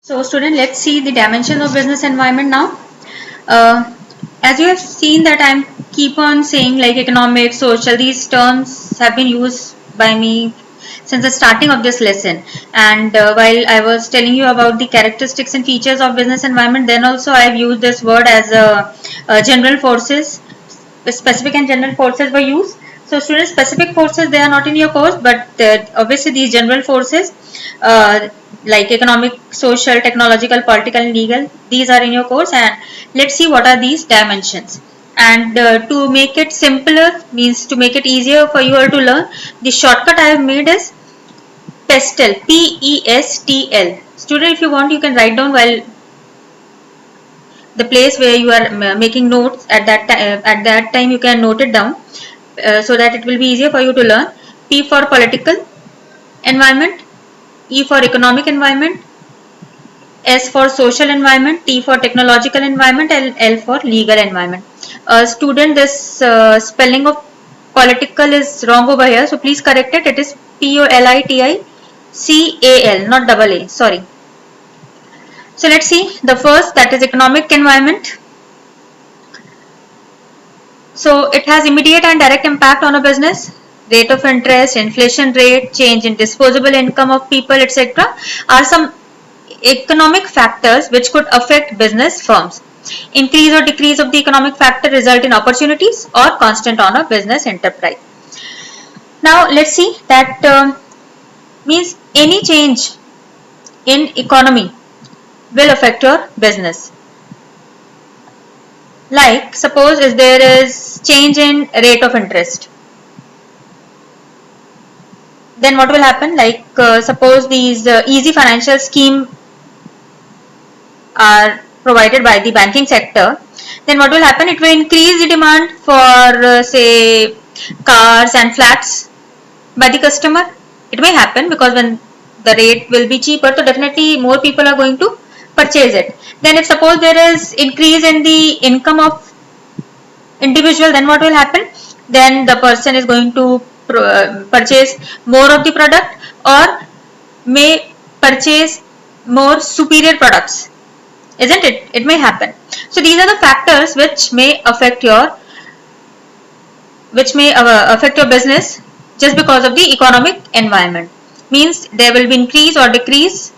So student, let's see the dimensions of business environment now. Uh, as you have seen that I'm keep on saying like economic, social, these terms have been used by me since the starting of this lesson. And while I was telling you about the characteristics and features of business environment, then also I've used this word as general forces. Specific and general forces were used. So students, specific forces, they are not in your course, but obviously these general forces like economic, social, technological, political and legal, these are in your course. And let's see what are these dimensions. And to make it simpler, means to make it easier for you all to learn, the shortcut I have made is PESTL, PESTL. Student, if you want, you can write down while the place where you are making notes at that time you can note it down so that it will be easier for you to learn. P for political environment, E for economic environment, S for social environment, T for technological environment, and L for legal environment. Student, this spelling of political is wrong over here, so please correct it. It is POLITICAL, not double A, sorry. So let's see the first, that is economic environment. So it has immediate and direct impact on a business. Rate of interest, inflation rate, change in disposable income of people, etc. are some economic factors which could affect business firms. Increase or decrease of the economic factor result in opportunities or constant on a business enterprise. Now let's see that means any change in economy will affect your business. Like suppose if there is change in rate of interest, then what will happen? Like suppose these easy financial scheme are provided by the banking sector, then what will happen? It will increase the demand for say cars and flats by the customer. It may happen because when the rate will be cheaper, so definitely more people are going to purchase it. Then if suppose there is increase in the income of individual, then what will happen? Then the person is going to purchase more of the product or may purchase more superior products, isn't it? It may happen. So these are the factors which may affect your business just because of the economic environment. Means there will be increase or decrease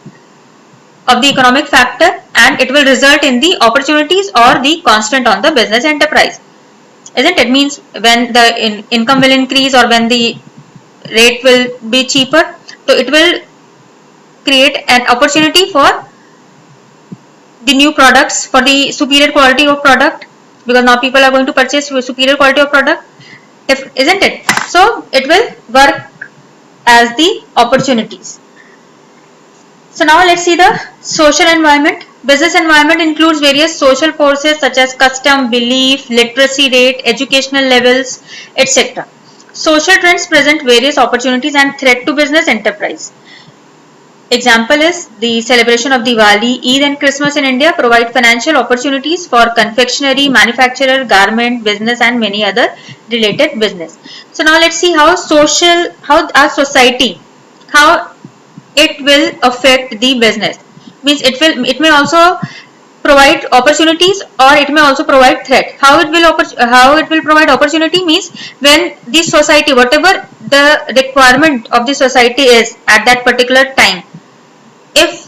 of the economic factor and it will result in the opportunities or the constant on the business enterprise, isn't it? Means when the income will increase or when the rate will be cheaper, so it will create an opportunity for the new products, for the superior quality of product, because now people are going to purchase superior quality of product, isn't it? So it will work as the opportunities. So now let's see the social environment. Business environment includes various social forces such as custom, belief, literacy rate, educational levels, etc. Social trends present various opportunities and threat to business enterprise. Example is the celebration of Diwali, Eid and Christmas in India provide financial opportunities for confectionery, manufacturer, garment, business and many other related business. So now let's see how our society, how it will affect the business. Means it may also provide opportunities or it may also provide threat. How it will provide opportunity means when the society, whatever the requirement of the society is at that particular time, if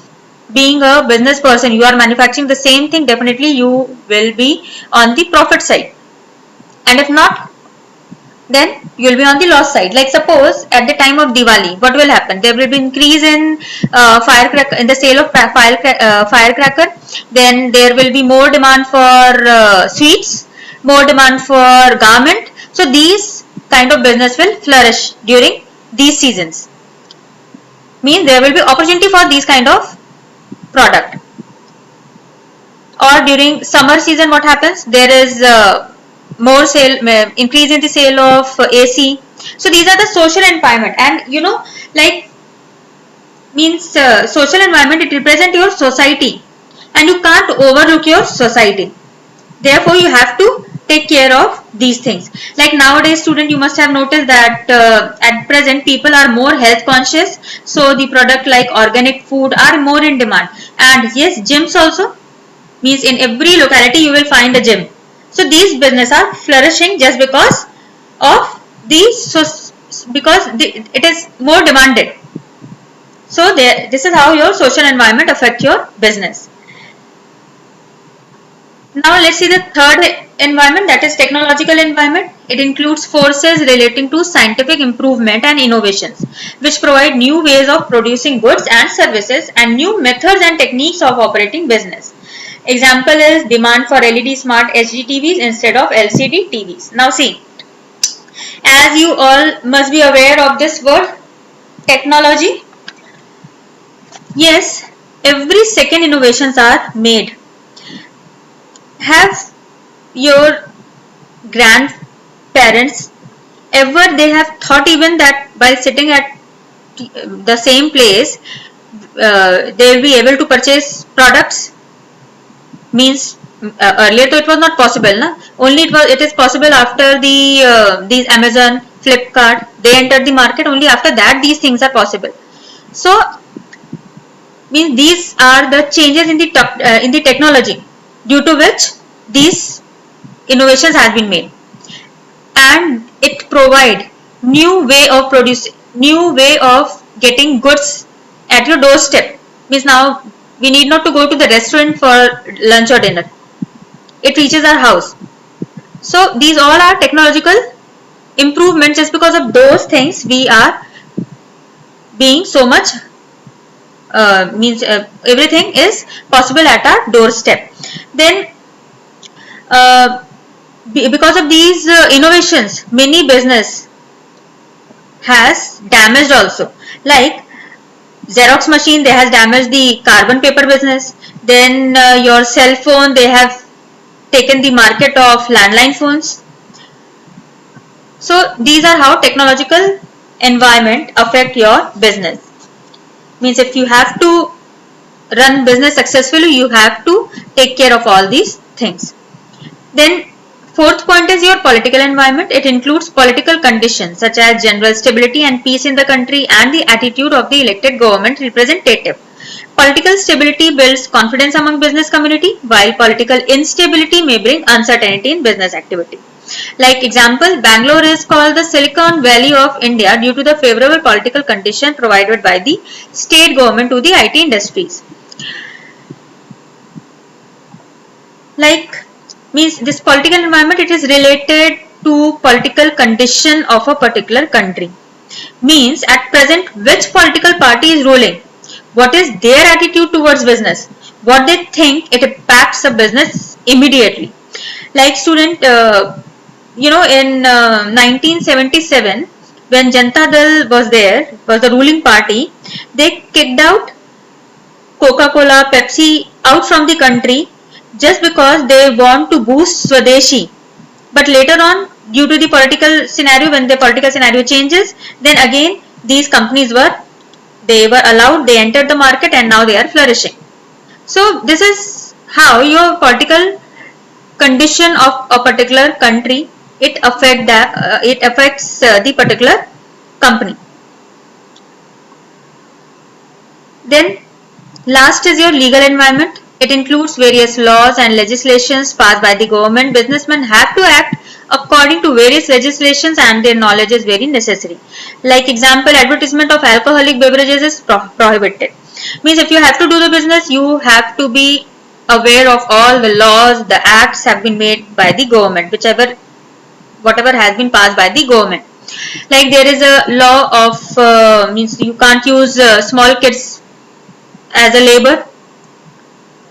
being a business person you are manufacturing the same thing, definitely you will be on the profit side, and if not, then you will be on the loss side. Like suppose at the time of Diwali, what will happen? There will be increase in firecracker, in the sale of firecracker. Then there will be more demand for sweets, more demand for garment. So these kind of business will flourish during these seasons. Means there will be opportunity for these kind of product. Or during summer season, what happens? There is more sale, increase in the sale of AC. So these are the social environment, and like means social environment, it represents your society and you can't overlook your society. Therefore you have to take care of these things. Like nowadays, student, you must have noticed that at present people are more health conscious, so the product like organic food are more in demand. And yes, gyms also, means in every locality you will find a gym. So these businesses are flourishing just because of these, so because it is more demanded. So this is how your social environment affect your business. Now let's see the third environment, that is technological environment. It includes forces relating to scientific improvement and innovations, which provide new ways of producing goods and services and new methods and techniques of operating business. Example is demand for LED smart HD TVs instead of LCD TVs. Now see, as you all must be aware of this word, technology. Yes, every second innovations are made. Have your grandparents ever they have thought even that while sitting at the same place they will be able to purchase products? Means earlier though it was not possible, na? Only it is possible after the these Amazon, Flipkart, they entered the market. Only after that these things are possible. So means these are the changes in the technology due to which these innovations have been made, and it provide new way of producing, new way of getting goods at your doorstep. Means now we need not to go to the restaurant for lunch or dinner, it reaches our house. So these all are technological improvements. Just because of those things we are being so much everything is possible at our doorstep. Then because of these innovations, many business has damaged also. Like Xerox machine, they has damaged the carbon paper business. Then your cell phone, they have taken the market of landline phones. So these are how technological environment affect your business. Means if you have to run business successfully, you have to take care of all these things. Then fourth point is your political environment. It includes political conditions such as general stability and peace in the country and the attitude of the elected government representative. Political stability builds confidence among business community, while political instability may bring uncertainty in business activity. Like example, Bangalore is called the Silicon Valley of India due to the favorable political condition provided by the state government to the IT industries. Like means this political environment, it is related to political condition of a particular country. Means at present which political party is ruling, what is their attitude towards business, what they think it impacts a business immediately. Like student, in 1977 when Janata Dal was there, was the ruling party, they kicked out Coca-Cola, Pepsi out from the country just because they want to boost Swadeshi. But later on, due to the political scenario, when the political scenario changes, then again these companies were allowed, they entered the market, and now they are flourishing. So this is how your political condition of a particular country, it affects the particular company. Then last is your legal environment. It includes various laws and legislations passed by the government. Businessmen have to act according to various legislations and their knowledge is very necessary. Like example, advertisement of alcoholic beverages is prohibited. Means if you have to do the business, you have to be aware of all the laws, the acts have been made by the government, whatever has been passed by the government. Like there is a law of means you can't use small kids as a labor,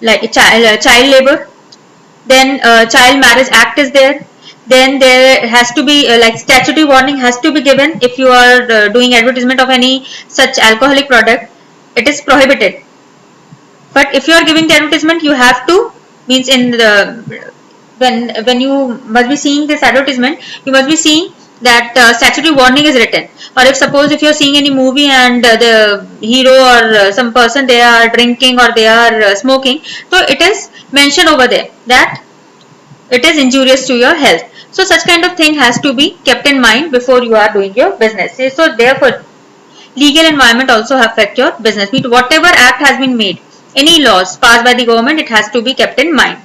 like child labor. Then child marriage act is there. Then there has to be like statutory warning has to be given if you are doing advertisement of any such alcoholic product, it is prohibited. But if you are giving the advertisement, you have to, means in the when you must be seeing this advertisement, you must be seeing that statutory warning is written. Or if suppose if you are seeing any movie and the hero or some person, they are drinking or they are smoking, so it is mentioned over there that it is injurious to your health. So such kind of thing has to be kept in mind before you are doing your business. So therefore, legal environment also affect your business. Whatever act has been made, any laws passed by the government, it has to be kept in mind.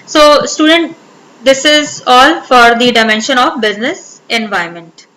So student, this is all for the dimension of business environment.